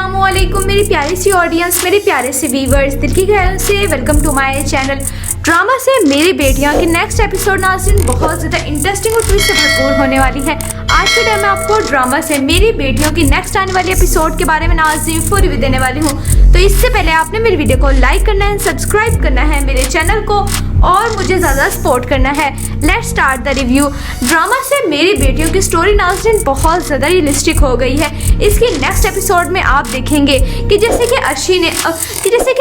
अस्सलामुअलैकुम मेरी प्यारी सी ऑडियंस, मेरे प्यारे से व्यूवर्स, दिल की गहराइयों से welcome to my channel. Drama से मेरी बेटियां की नेक्स्ट एपिसोड नाज़रीन बहुत ज़्यादा इंटरेस्टिंग और ट्विस्ट से भरपूर होने वाली है। आज के टाइम में आपको ड्रामा से मेरी बेटियों की नेक्स्ट आने वाली एपिसोड के बारे में नाज़रीन फुल रिव्यू देने वाली हूँ। तो इससे पहले आपने मेरी वीडियो को लाइक करना है, सब्सक्राइब करना है मेरे चैनल को और मुझे ज़्यादा सपोर्ट करना है। Let's start the review. Drama से मेरी बेटियों की स्टोरी नाज़रीन बहुत ज़्यादा रियलिस्टिक हो गई है। इसकी नेक्स्ट एपिसोड में आप देखेंगे कि जैसे कि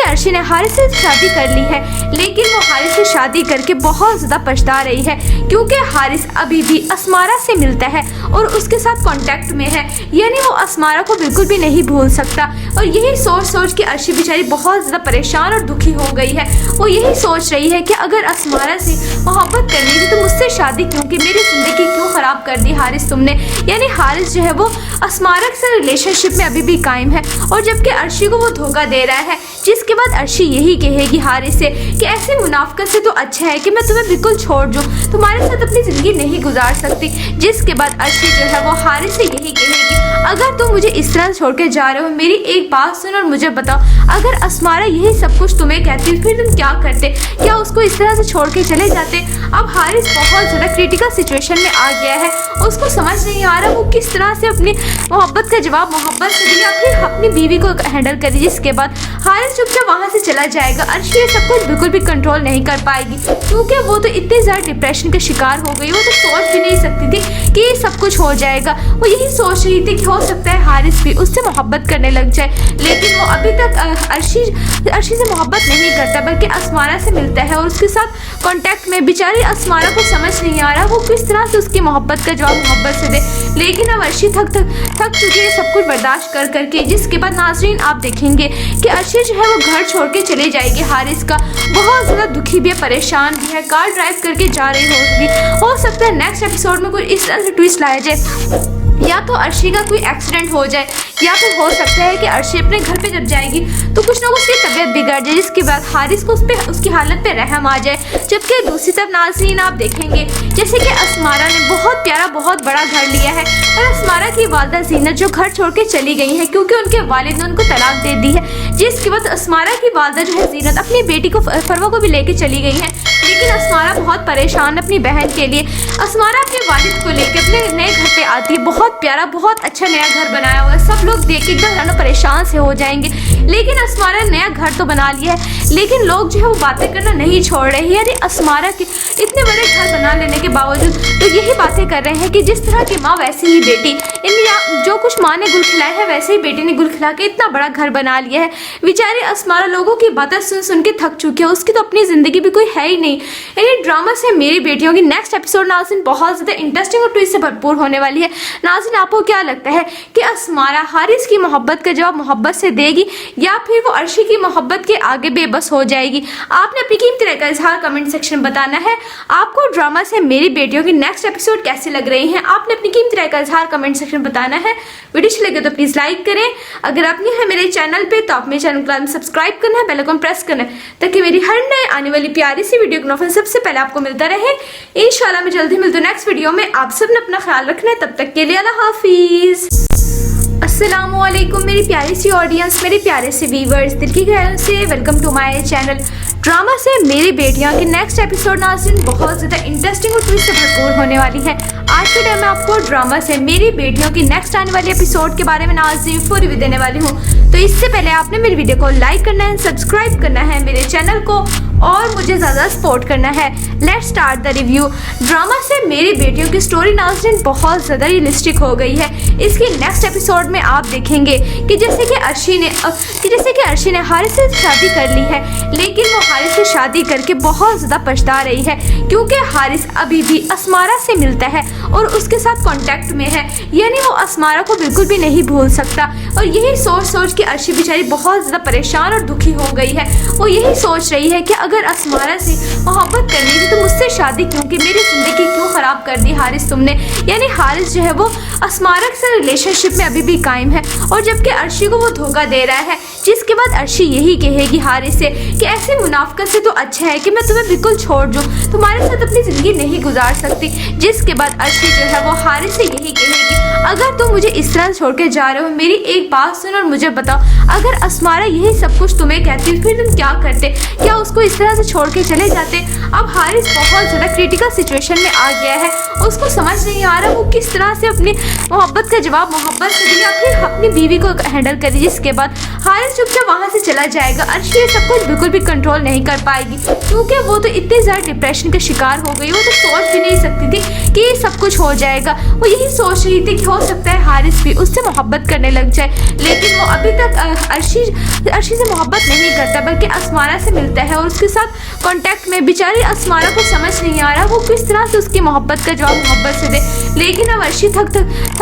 अर्शी ने हारिस से शादी कर ली है, लेकिन वो हारिस से शादी करके बहुत ज़्यादा पछता रही है क्योंकि हारिस अभी भी अस्मारा से मिलता है और उसके साथ कांटेक्ट में है, यानी वो अस्मारा को बिल्कुल भी नहीं भूल सकता। और यही सोच के अर्शी बेचारी बहुत ज़्यादा परेशान और दुखी हो गई है। वो यही सोच रही है कि अगर अस्मारा से मोहब्बत करनी थी तो मुझसे शादी क्यों की, मेरी ज़िंदगी क्यों ख़राब कर दी हारिस तुमने। यानी हारिस जो है वो अस्मारा से रिलेशनशिप में अभी भी कायम है और जबकि अर्शी को वो धोखा दे रहा है, जिसके बाद अर्शी यही कहेगी हारिस से कि ऐसी मुनाफकत से तो अच्छा है कि मैं तुम्हें बिल्कुल छोड़ दूँ, तुम्हारे साथ अपनी ज़िंदगी नहीं गुजार सकती। जिसके बाद अर्शी जो है वो हारिस से यही कहेगी, अगर तुम मुझे इस तरह छोड़ के जा रहे हो, मेरी एक बात सुन और मुझे बताओ, अगर अस्मारा यही सब कुछ तुम्हें कहती फिर तुम क्या करते? क्या उसको इस तरह से छोड़ के चले जाते? अब हारिस बहुत ज़्यादा क्रिटिकल सिचुएशन में आ गया है। उसको समझ नहीं आ रहा वो किस तरह से अपनी मोहब्बत का जवाब मोहब्बत से दिया, फिर अपनी बीवी को हैंडल करे। जिसके बाद हारिस चुपचाप वहाँ से चला जाएगा। अर्शी ये सब कुछ बिल्कुल भी कंट्रोल नहीं कर पाएगी क्योंकि वो तो इतनी ज़्यादा डिप्रेशन का शिकार हो गई, वो तो सोच भी नहीं सकती थी कि ये सब कुछ हो जाएगा। वो यही सोच रही थी कि हो सकता है हारिस भी उससे मोहब्बत करने लग जाए, लेकिन वो अभी तक अर्शी से मोहब्बत नहीं करता बल्कि अस्मारा से मिलता है और उसके साथ कांटेक्ट में। बेचारी अस्मारा को समझ नहीं आ रहा वो किस तरह से उसकी मोहब्बत का जवाब मोहब्बत से दे, लेकिन अब अर्शी थक चुकी है सब कुछ बर्दाश्त कर करके। जिसके बाद नाज़रीन आप देखेंगे कि अर्शी जो है वो घर छोड़ के चले जाएगी हारिस का, बहुत ज़्यादा दुखी भी है, परेशान भी है, कार ड्राइव करके जा रही होगी। हो सकता है नेक्स्ट एपिसोड में कोई इस तरह से ट्विस्ट लाया जाए, या तो अर्शी का कोई एक्सीडेंट हो जाए, या फिर हो सकता है कि अर्शी अपने घर पे जब जाएगी तो कुछ ना कुछ उसकी तबीयत बिगड़ जाए, जिसके बाद हारिस को उसकी हालत पे रहम आ जाए। जबकि दूसरी तरफ नाज़रीन आप देखेंगे जैसे कि अस्मारा ने बहुत प्यारा बहुत बड़ा घर लिया है और अस्मारा की वालदा ज़ीनत जो घर छोड़ के चली गई है क्योंकि उनके वालिद ने उनको तलाक दे दी है। जिसके बाद अस्मारा की वालदा जो है ज़ीनत अपनी बेटी को फरवा को भी लेके चली गई है, लेकिन अस्मारा बहुत परेशान अपनी बहन के लिए। अस्मारा अपने वालिद को लेकर अपने नए घर पे आती है, बहुत प्यारा बहुत अच्छा नया घर बनाया हुआ है, सब लोग देख के एकदम परेशान से हो जाएंगे। लेकिन अस्मारा ने नया घर तो बना लिया है, लेकिन लोग जो है वो बातें करना नहीं छोड़ रहे हैं। यानी अस्मारा के इतने बड़े घर बना लेने के बावजूद तो यही बातें कर रहे हैं कि जिस तरह की माँ वैसी ही बेटी, यानी जो कुछ माँ ने गुल खिलाया है वैसे ही बेटी ने गुल खिला के इतना बड़ा घर बना लिया है। बेचारी अस्मारा लोगों की बातें सुन सुन के थक चुकी है, उसकी तो अपनी ज़िंदगी भी कोई है ही नहीं। यानी ड्रामा से मेरी बेटियों की नेक्स्ट एपिसोड नाज़रीन बहुत ज़्यादा इंटरेस्टिंग और ट्विस्ट से भरपूर होने वाली है। नाज़रीन आपको क्या लगता है कि अस्मारा हारिस की मोहब्बत का जवाब मोहब्बत से देगी या फिर वो अर्शी की मोहब्बत के आगे बेबस हो जाएगी? आपने अपनी कीमती राय का इजहार कमेंट सेक्शन में बताना है। आपको ड्रामा से मेरी बेटियों की नेक्स्ट एपिसोड कैसी लग रही हैं आपने अपनी कीमती राय का इजहार कमेंट सेक्शन में बताना है। वीडियो अच्छी लगे तो प्लीज़ लाइक करें। अगर आप नहीं है मेरे चैनल पे तो आप मेरे चैनल को सब्सक्राइब करना है, बेल आइकन प्रेस करना है ताकि मेरी हर नए आने वाली प्यारी सी वीडियो का नोटिफिकेशन सबसे पहले आपको मिलता रहे। इंशाल्लाह मैं जल्दी मिलती हूँ नेक्स्ट वीडियो में। आप सब ने अपना ख्याल रखना है, तब तक के लिए अल्लाह हाफिज़। अस्सलामुअलैकुम मेरी प्यारी सी ऑडियंस, मेरे प्यारे से व्यूवर्स, दिल की गहराइयों से welcome to my channel. Drama से मेरी बेटियां की नेक्स्ट एपिसोड नाज़रीन बहुत ज़्यादा इंटरेस्टिंग और ट्विस्ट से भरपूर होने वाली है। आज के टाइम में आपको ड्रामा से मेरी बेटियों की नेक्स्ट आने वाली एपिसोड के बारे में नाज़रीन फुल रिव्यू देने वाली हूँ। तो इससे पहले आपने मेरी वीडियो को लाइक करना है, सब्सक्राइब करना है मेरे चैनल को और मुझे ज़्यादा सपोर्ट करना है। Let's start the review. Drama से मेरी बेटियों की स्टोरी नाज़रीन बहुत ज़्यादा रियलिस्टिक हो गई है। इसकी नेक्स्ट एपिसोड में आप देखेंगे कि जैसे कि अर्शी ने हारिस से शादी कर ली है, लेकिन वो हारिस से शादी करके बहुत ज़्यादा पछता रही है क्योंकि हारिस अभी भी अस्मारा से मिलता है और उसके साथ कांटेक्ट में है, यानी वो अस्मारा को बिल्कुल भी नहीं भूल सकता। और यही सोच के अर्शी बेचारी बहुत ज़्यादा परेशान और दुखी हो गई है। वो यही सोच रही है कि अगर अस्मारा से मोहब्बत करनी थी तो मुझसे शादी क्यों की, मेरी ज़िंदगी क्यों ख़राब कर दी हारिस तुमने। यानी हारिस जो है वो अस्मारा से रिलेशनशिप में अभी भी कायम है, और जबकि अर्शी को वो धोखा दे रहा है, जिसके बाद अर्शी यही कहेगी हारिस से कि ऐसी मुनाफकत से तो अच्छा है कि मैं तुम्हें बिल्कुल छोड़ दूं, तुम्हारे साथ अपनी ज़िंदगी नहीं गुजार सकती। जिसके बाद अर्शी जो है वो हारिस से यही कहेगी, अगर तुम मुझे इस तरह छोड़ के जा रहे हो, मेरी एक बात सुन और मुझे बताओ, अगर अस्मारा यही सब कुछ तुम्हें कहती फिर तुम क्या करते? क्या उसको इस तरह से छोड़ के चले जाते? अब हारिस बहुत ज़्यादा क्रिटिकल सिचुएशन में आ गया है, उसको समझ नहीं आ रहा वो किस तरह से अपनी मोहब्बत का जवाब मोहब्बत से दे या फिर अपनी बीवी को हैंडल करे। जिसके बाद हारिस चुपचाप वहाँ से चला जाएगा। अर्शी ये सब कुछ बिल्कुल भी कंट्रोल नहीं कर पाएगी, क्योंकि वो तो इतनी ज़्यादा डिप्रेशन का शिकार हो गई, वो तो सोच भी नहीं सकती थी कि ये सब कुछ हो जाएगा। वो यही सोच रही थी कि हो सकता है हारिस भी उससे मोहब्बत करने लग जाए, लेकिन वो अभी तक अर्शी से मोहब्बत नहीं करता, बल्कि अस्मारा से मिलता है और उसके साथ कांटेक्ट में। बेचारी अस्मारा को समझ नहीं आ रहा वो किस तरह से उसकी मोहब्बत का जवाब मोहब्बत से दे, लेकिन अब अर्शी थक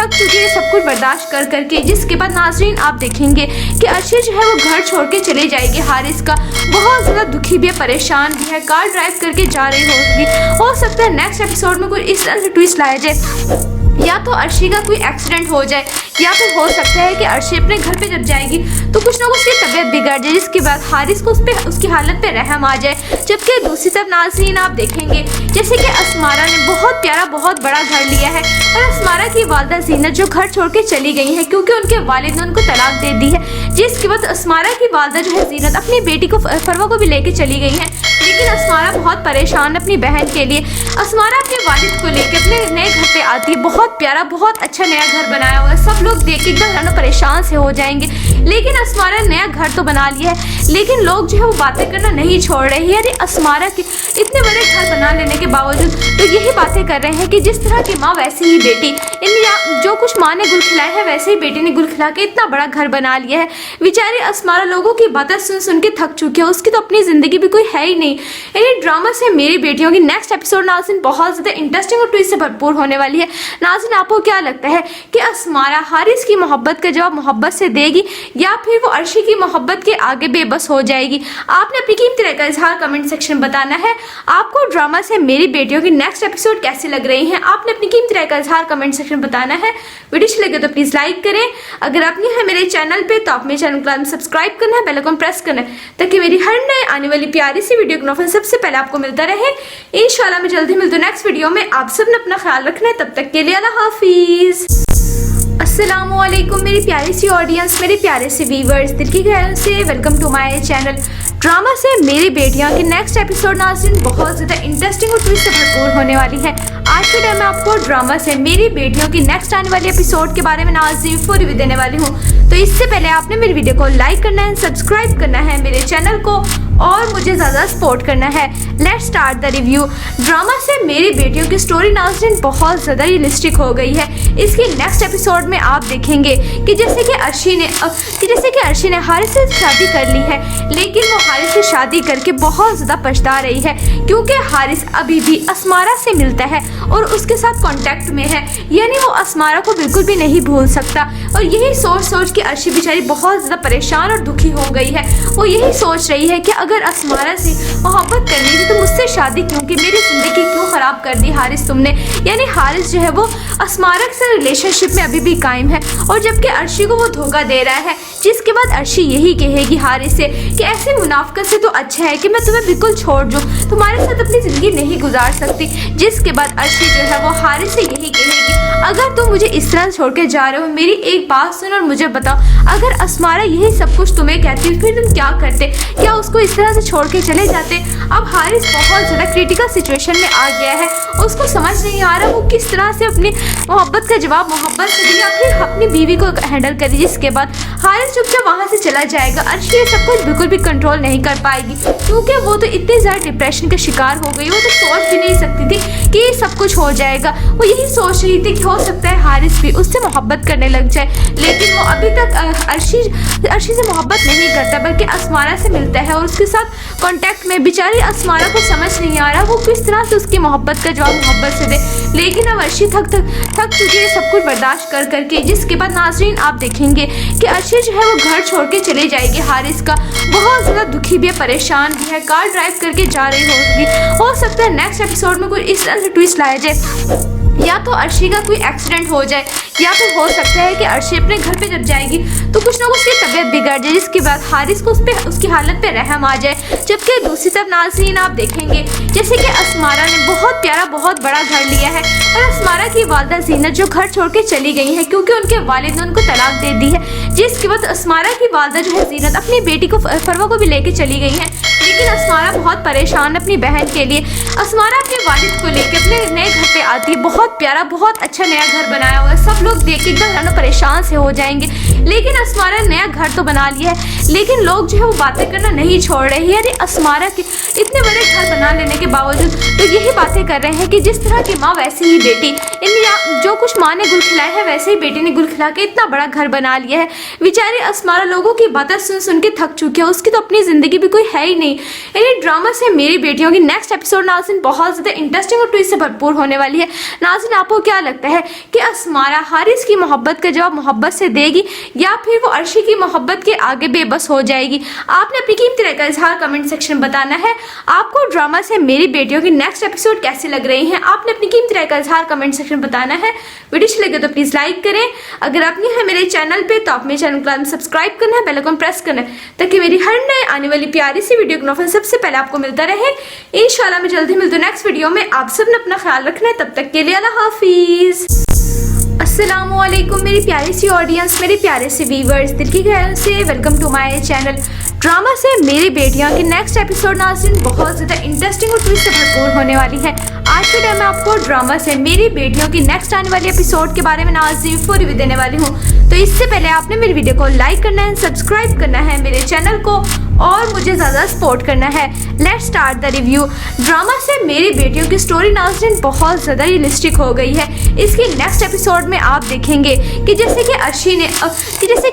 चुकी है सब कुछ बर्दाश्त कर करके। जिसके बाद नाजरीन आप देखेंगे कि अर्शी जो है वो घर छोड़ के चले जाएगी हारिस का, बहुत ज़्यादा दुखी भी है, परेशान भी है, कार ड्राइव करके जा रही होगी। हो सकता है नेक्स्ट एपिसोड में कोई इस तरह से ट्विस्ट लाया जाए, या तो अर्शी का कोई एक्सीडेंट हो जाए, या फिर हो सकता है कि अर्शी अपने घर पे जब जाएगी तो कुछ ना कुछ उसकी तबीयत बिगड़ जाए, जिसके बाद हारिस को उसकी हालत पे रहम आ जाए। जबकि दूसरी तरफ नाज़रीन आप देखेंगे जैसे कि अस्मारा ने बहुत प्यारा बहुत बड़ा घर लिया है, और अस्मारा की वालदा ज़ीनत जो घर छोड़ के चली गई है क्योंकि उनके वालिद ने उनको तलाक दे दी है। जिसके बाद अस्मारा की वालदा जो है ज़ीनत अपनी बेटी को फरवा को भी लेके चली गई है, लेकिन अस्मारा बहुत परेशान अपनी बहन के लिए। अस्मारा अपने वालिद को लेकर अपने नए घर पे आती है, बहुत प्यारा बहुत अच्छा नया घर बनाया हुआ है, सब लोग देख के एकदम परेशान से हो जाएंगे। लेकिन अस्मारा ने नया घर तो बना लिया है, लेकिन लोग जो है वो बातें करना नहीं छोड़ रहे हैं। यानी अस्मारा के इतने बड़े घर बना लेने के बावजूद तो यही बातें कर रहे हैं कि जिस तरह की माँ वैसी ही बेटी, यानी जो कुछ माँ ने गुल खिलाया है वैसे ही बेटी ने गुल खिला के इतना बड़ा घर बना लिया है। बेचारी अस्मारा लोगों की बातें सुन सुन के थक चुकी है, उसकी तो अपनी ज़िंदगी भी कोई है ही नहीं। यानी ड्रामा से मेरी बेटियों की नेक्स्ट एपिसोड नाज़रीन बहुत ज़्यादा इंटरेस्टिंग और ट्विस्ट से भरपूर होने वाली है। नाज़रीन आपको क्या लगता है कि अस्मारा हारिस की मोहब्बत का जवाब मोहब्बत से देगी, या फिर वो अर्शी की मोहब्बत के आगे बेबस हो जाएगी? आपने अपनी कीमती राय का इजहार कमेंट सेक्शन में बताना है। आपको ड्रामा से मेरी बेटियों की नेक्स्ट एपिसोड कैसी लग रही हैं, आपने अपनी कीमती राय का इजहार कमेंट सेक्शन में बताना है। वीडियो अच्छी लगे तो प्लीज़ लाइक करें, अगर आप नहीं है मेरे चैनल पे तो आप मेरे चैनल को सब्सक्राइब करना है, बेल आइकन प्रेस करना है, ताकि मेरी हर नए आने वाली प्यारी सी वीडियो का नोटिफिकेशन सबसे पहले आपको मिलता रहे। इंशाल्लाह मैं जल्दी मिलती हूँ नेक्स्ट वीडियो में। आप सब ने अपना ख्याल रखना है, तब तक के लिए अल्लाह हाफिज़। अस्सलामुअलैकुम मेरी प्यारी सी ऑडियंस, मेरे प्यारे से व्यूवर्स, दिल की गहराइयों से welcome to my channel drama से मेरी बेटियां की नेक्स्ट एपिसोड नाज़रीन बहुत ज़्यादा इंटरेस्टिंग और ट्विस्ट से भरपूर होने वाली है। आज के टाइम में आपको ड्रामा से मेरी बेटियों की नेक्स्ट आने वाली एपिसोड के बारे में नाज़रीन फुल रिव्यू देने वाली हूँ। तो इससे पहले आपने मेरी वीडियो को लाइक करना है, सब्सक्राइब करना है मेरे चैनल को, और मुझे ज़्यादा सपोर्ट करना है। Let's start the review. Drama से मेरी बेटियों की स्टोरी नाज़रीन बहुत ज़्यादा रियलिस्टिक हो गई है। इसकी नेक्स्ट एपिसोड में आप देखेंगे कि जैसे कि अर्शी ने हारिस से शादी कर ली है, लेकिन वो हारिस से शादी करके बहुत ज़्यादा पछता रही है, क्योंकि हारिस अभी भी अस्मारा से मिलता है और उसके साथ कांटेक्ट में है, यानी वो अस्मारा को बिल्कुल भी नहीं भूल सकता। और यही सोच के अर्शी बेचारी बहुत ज़्यादा परेशान और दुखी हो गई है। वो यही सोच रही है कि अगर अस्मारा से मोहब्बत करनी थी तो मुझसे शादी क्यों की, मेरी ज़िंदगी क्यों ख़राब कर दी हारिस तुमने। यानी हारिस जो है वो अस्मारा से रिलेशनशिप में अभी भी कायम है, और जबकि अर्शी को वो धोखा दे रहा है। जिसके बाद अर्शी यही कहेगी हारिस से कि ऐसी मुनाफकत से तो अच्छा है कि मैं तुम्हें बिल्कुल छोड़ दूं, तुम्हारे साथ अपनी ज़िंदगी नहीं गुजार सकती। जिसके बाद अर्शी जो है वो हारिस से यही कहेगी, अगर तुम मुझे इस तरह छोड़ के जा रहे हो, मेरी एक बात सुन और मुझे बताओ, अगर अस्मारा यही सब कुछ तुम्हें कहती फिर तुम क्या करते? क्या उसको इस तरह से छोड़ के चले जाते? अब हारिस बहुत ज़्यादा क्रिटिकल सिचुएशन में आ गया है, उसको समझ नहीं आ रहा वो किस तरह से अपनी मोहब्बत का जवाब मोहब्बत से दे या फिर अपनी बीवी को हैंडल करे। जिसके बाद हारिस चुपचाप वहाँ से चला जाएगा। अर्शी ये सब कुछ बिल्कुल भी कंट्रोल नहीं कर पाएगी, क्योंकि वो तो इतनी ज़्यादा डिप्रेशन का शिकार हो गई, वो तो सोच भी नहीं सकती थी कि ये सब कुछ हो जाएगा। वो यही सोच रही थी कि हो सकता है हारिस भी उससे मोहब्बत करने लग जाए, लेकिन वो अभी तक अर्शी से मोहब्बत नहीं करता, बल्कि अस्मारा से मिलता है और उसके साथ कांटेक्ट में। बेचारी अस्मारा को समझ नहीं आ रहा वो किस तरह से उसकी मोहब्बत का जवाब मोहब्बत से दे, लेकिन अब अर्शी थक चुकी है सब कुछ बर्दाश्त कर करके। जिसके बाद नाज़रीन आप देखेंगे कि अर्शी जो है वो घर छोड़ के चले जाएगी हारिस का, बहुत ज़्यादा दुखी भी है, परेशान भी है, कार ड्राइव करके जा रही होगी। हो सकता है नेक्स्ट एपिसोड में कोई इस तरह से ट्विस्ट लाया जाए या तो अर्शी का कोई एक्सीडेंट हो जाए या फिर हो सकता है कि अर्शी अपने घर पे जब जाएगी तो कुछ ना कुछ उसकी तबीयत बिगड़ जाए, जिसके बाद हारिस को उसकी हालत पे रहम आ जाए। जबकि दूसरी तरफ नाज़रीन आप देखेंगे जैसे कि असमारा ने बहुत प्यारा बहुत बड़ा घर लिया है और असमारा की वालदा ज़ीनत जो घर छोड़ के चली गई है क्योंकि उनके वालिद ने उनको तलाक दे दी है, जिसके बाद असमारा की वालदा जो है ज़ीनत अपनी बेटी को फरवा को भी लेके चली गई है। लेकिन असमारा बहुत परेशान अपनी बहन के लिए। असमारा अपने वालिद को लेकर अपने नए घर पे आती है, बहुत प्यारा बहुत अच्छा नया घर बनाया हुआ है, सब लोग देख के एकदम परेशान से हो जाएंगे। लेकिन असमारा ने नया घर तो बना लिया है लेकिन लोग जो है वो बातें करना नहीं छोड़ रहे हैं। यानी असमारा के इतने बड़े घर बना लेने के बावजूद तो यही बातें कर रहे हैं कि जिस तरह की माँ वैसी ही बेटी, यानी जो कुछ माँ ने गुल खिलाया है वैसे ही बेटी ने गुल खिला के इतना बड़ा घर बना लिया है। बेचारी असमारा लोगों की बातें सुन सुन के थक चुकी है, उसकी तो अपनी जिंदगी भी कोई है ही नहीं। यानी ड्रामा से मेरी बेटियों की नेक्स्ट एपिसोड नाज़रीन बहुत ज़्यादा इंटरेस्टिंग और ट्विस्ट से भरपूर होने वाली है। नाज़रीन आपको क्या लगता है कि असमारा हारिस की मोहब्बत का जवाब मोहब्बत से देगी या फिर वो अर्शी की मोहब्बत के आगे बेबस हो जाएगी? आपने अपनी कीमती राय का इजहार कमेंट सेक्शन में बताना है। आपको ड्रामा से मेरी बेटियों की नेक्स्ट एपिसोड कैसी लग रही हैं आपने अपनी कीमती राय का इजहार कमेंट सेक्शन में बताना है। वीडियो अच्छी लगे तो प्लीज़ लाइक करें। अगर आप नहीं है मेरे चैनल पे तो आप मेरे चैनल को सब्सक्राइब करना है, बेल आइकन प्रेस करना है ताकि मेरी हर नए आने वाली प्यारी सी वीडियो का नोटिफिकेशन सबसे पहले आपको मिलता रहे। इंशाल्लाह मैं जल्दी मिलती हूँ नेक्स्ट वीडियो में। आप सब ने अपना ख्याल रखना है, तब तक के लिए अल्लाह हाफिज। अस्सलामुअलैकुम मेरी प्यारी सी ऑडियंस, मेरे प्यारे से व्यूवर्स, दिल की गहराइयों से welcome to my channel drama से मेरी बेटियां की नेक्स्ट एपिसोड नाज़रीन बहुत ज़्यादा इंटरेस्टिंग और ट्विस्ट से भरपूर होने वाली है। आज के टाइम में आपको ड्रामा से मेरी बेटियों की नेक्स्ट आने वाली एपिसोड के बारे में नाज़रीन पूरी रिव्यू देने वाली हूँ। तो इससे पहले आपने मेरी वीडियो को लाइक करना है, सब्सक्राइब करना है मेरे चैनल को और मुझे ज़्यादा सपोर्ट करना है। Let's start the review. Drama से मेरी बेटियों की स्टोरी नाज़रीन बहुत ज़्यादा रियलिस्टिक हो गई है। इसकी नेक्स्ट एपिसोड में आप देखेंगे कि जैसे कि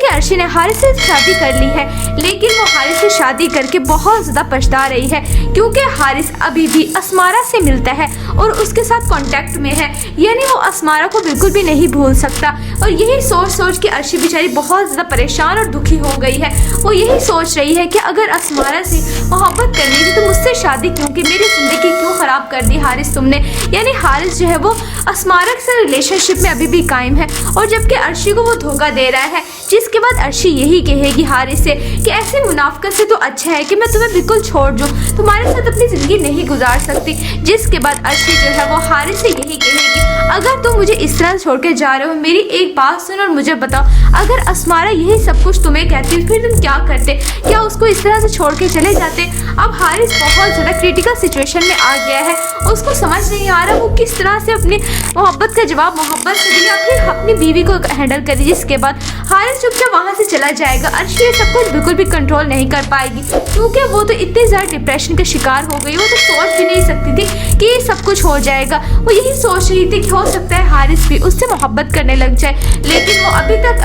अर्शी ने हारिस से शादी कर ली है, लेकिन वो हारिस से शादी करके बहुत ज़्यादा पछता रही है क्योंकि हारिस अभी भी असमारा से मिलता है और उसके साथ कांटेक्ट में है, यानी वो असमारा को बिल्कुल भी नहीं भूल सकता। और यही सोच के अर्शी बेचारी बहुत ज़्यादा परेशान और दुखी हो गई है। वो यही सोच रही है कि अगर असमारा से मोहब्बत करनी थी तो मुझसे शादी क्यों की, मेरी ज़िंदगी क्यों ख़राब कर दी हारिस तुमने। यानी हारिस जो है वो असमारा से रिलेशनशिप में अभी भी कायम है और जबकि अर्शी को वो धोखा दे रहा है, जिसके बाद अर्शी यही कहेगी हारिस से कि ऐसे मुनाफकत से तो अच्छा है कि मैं तुम्हें बिल्कुल छोड़ दूँ, तुम्हारे साथ अपनी ज़िंदगी नहीं गुजार सकती। जिसके बाद अर्शी जो है वो हारिस से यही कहेगी अगर तुम मुझे इस तरह छोड़ के जा रहे हो, मेरी एक बात सुनो और मुझे बताओ, अगर असमारा यही सब कुछ तुम्हें कहती फिर तुम क्या करते? क्या उसको इस तरह से छोड़ के चले जाते? अब हारिस बहुत ज़्यादा क्रिटिकल सिचुएशन में आ गया है, उसको समझ नहीं आ रहा वो किस तरह से अपनी मोहब्बत का जवाब मोहब्बत से दे या फिर अपनी बीवी को हैंडल करे। जिसके बाद हारिस चुपचाप वहाँ से चला जाएगा। अर्शी ये सब कुछ बिल्कुल भी कंट्रोल नहीं कर पाएगी क्योंकि वो तो इतनी ज़्यादा डिप्रेशन का शिकार हो गई, वो तो सोच भी नहीं सकती थी कि ये सब कुछ हो जाएगा। वो यही सोच रही थी कि हो सकता है हारिस भी उससे मोहब्बत करने लग जाए, लेकिन वो अभी तक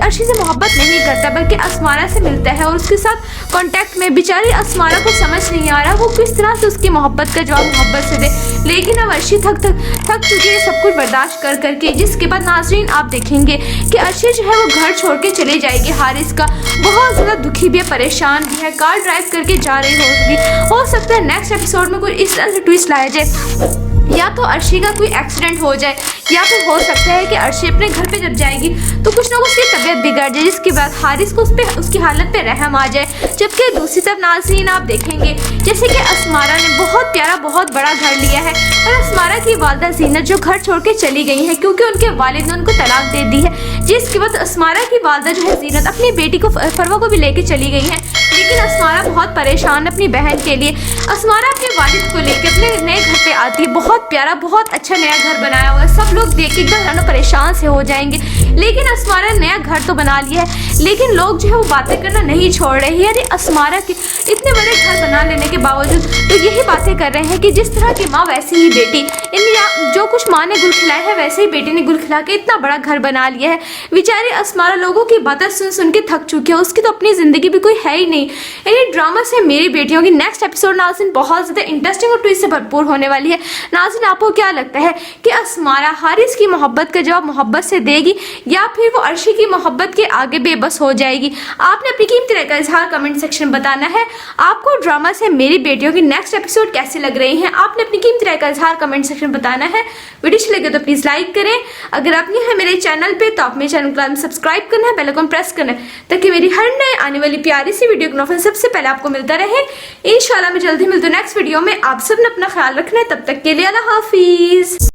अर्शी से मोहब्बत नहीं करता बल्कि असमारा से मिलता है और उसके साथ कांटेक्ट में। बेचारी असमारा को समझ नहीं आ रहा वो किस तरह से उसकी मोहब्बत का जवाब मोहब्बत से दे, लेकिन अब अर्शी थक चुकी है सब कुछ बर्दाश्त कर करके। जिसके बाद नाज़रीन आप देखेंगे कि अर्शी जो है वो घर छोड़ के चले जाएगी हारिस का, बहुत ज़्यादा दुखी भी है, परेशान भी है, कार ड्राइव करके जा रही होगी। हो सकता है नेक्स्ट एपिसोड में कोई इस तरह से ट्विस्ट लाया जाए, या तो अर्शी का कोई एक्सीडेंट हो जाए या फिर हो सकता है कि अर्शी अपने घर पे जब जाएगी तो कुछ ना कुछ उसकी तबीयत बिगड़ जाए, जिसके बाद हारिस को उसकी हालत पे रहम आ जाए। जबकि दूसरी तरफ नाज़रीन आप देखेंगे जैसे कि असमारा ने बहुत प्यारा बहुत बड़ा घर लिया है और असमारा की वालदा ज़ीनत जो घर छोड़ के चली गई है क्योंकि उनके वालिद ने उनको तलाक दे दी है। जिसके बाद असमारा की वालदा जो है ज़ीनत अपनी बेटी को फरवा को भी लेके चली गई है, लेकिन असमारा बहुत परेशान अपनी बहन के लिए। असमारा अपने वालिद को लेकर अपने नए घर पे आती है, बहुत प्यारा बहुत अच्छा नया घर बनाया हुआ है, सब लोग देख के एकदम परेशान से हो जाएंगे। लेकिन असमारा ने नया घर तो बना लिया है लेकिन लोग जो है वो बातें करना नहीं छोड़ रहे हैं। यानी असमारा के इतने बड़े घर बना लेने के बावजूद तो यही बातें कर रहे हैं कि जिस तरह की माँ वैसी ही बेटी, यानी जो कुछ माँ ने गुल खिलाया है वैसे ही बेटी ने गुल खिला के इतना बड़ा घर बना लिया है। बेचारी असमारा लोगों की बातें सुन सुन के थक चुकी है, उसकी तो अपनी ज़िंदगी भी कोई है ही नहीं। यानी ड्रामा से मेरी बेटियों की नेक्स्ट एपिसोड नाज़रीन बहुत ज़्यादा इंटरेस्टिंग और ट्विस्ट से भरपूर होने वाली है। नाज़रीन आपको क्या लगता है कि असमारा हारिस की मोहब्बत का जवाब मोहब्बत से देगी या फिर वो अर्शी की मोहब्बत के आगे बेबस बस हो जाएगी। आपने अपनी कीमती राय का इजहार कमेंट सेक्शन में बताना है। आपको ड्रामा से मेरी बेटियों की नेक्स्ट एपिसोड कैसे लग रही हैं, आपने अपनी कीमती राय का इजहार कमेंट सेक्शन में बताना है। वीडियो अच्छी लगे तो प्लीज लाइक करें। अगर आप नहीं है मेरे चैनल पे तो आप मेरे चैनल को सब्सक्राइब करना है, बेल आइकन प्रेस करना है, ताकि मेरी हर नए आने वाली प्यारी सी वीडियो का नोटिफिकेशन सबसे पहले आपको मिलता रहे। इंशाल्लाह मैं जल्दी मिलती हूँ नेक्स्ट वीडियो में। आप सब ने अपना ख्याल रखना है, तब तक के लिए अल्लाह हाफिज।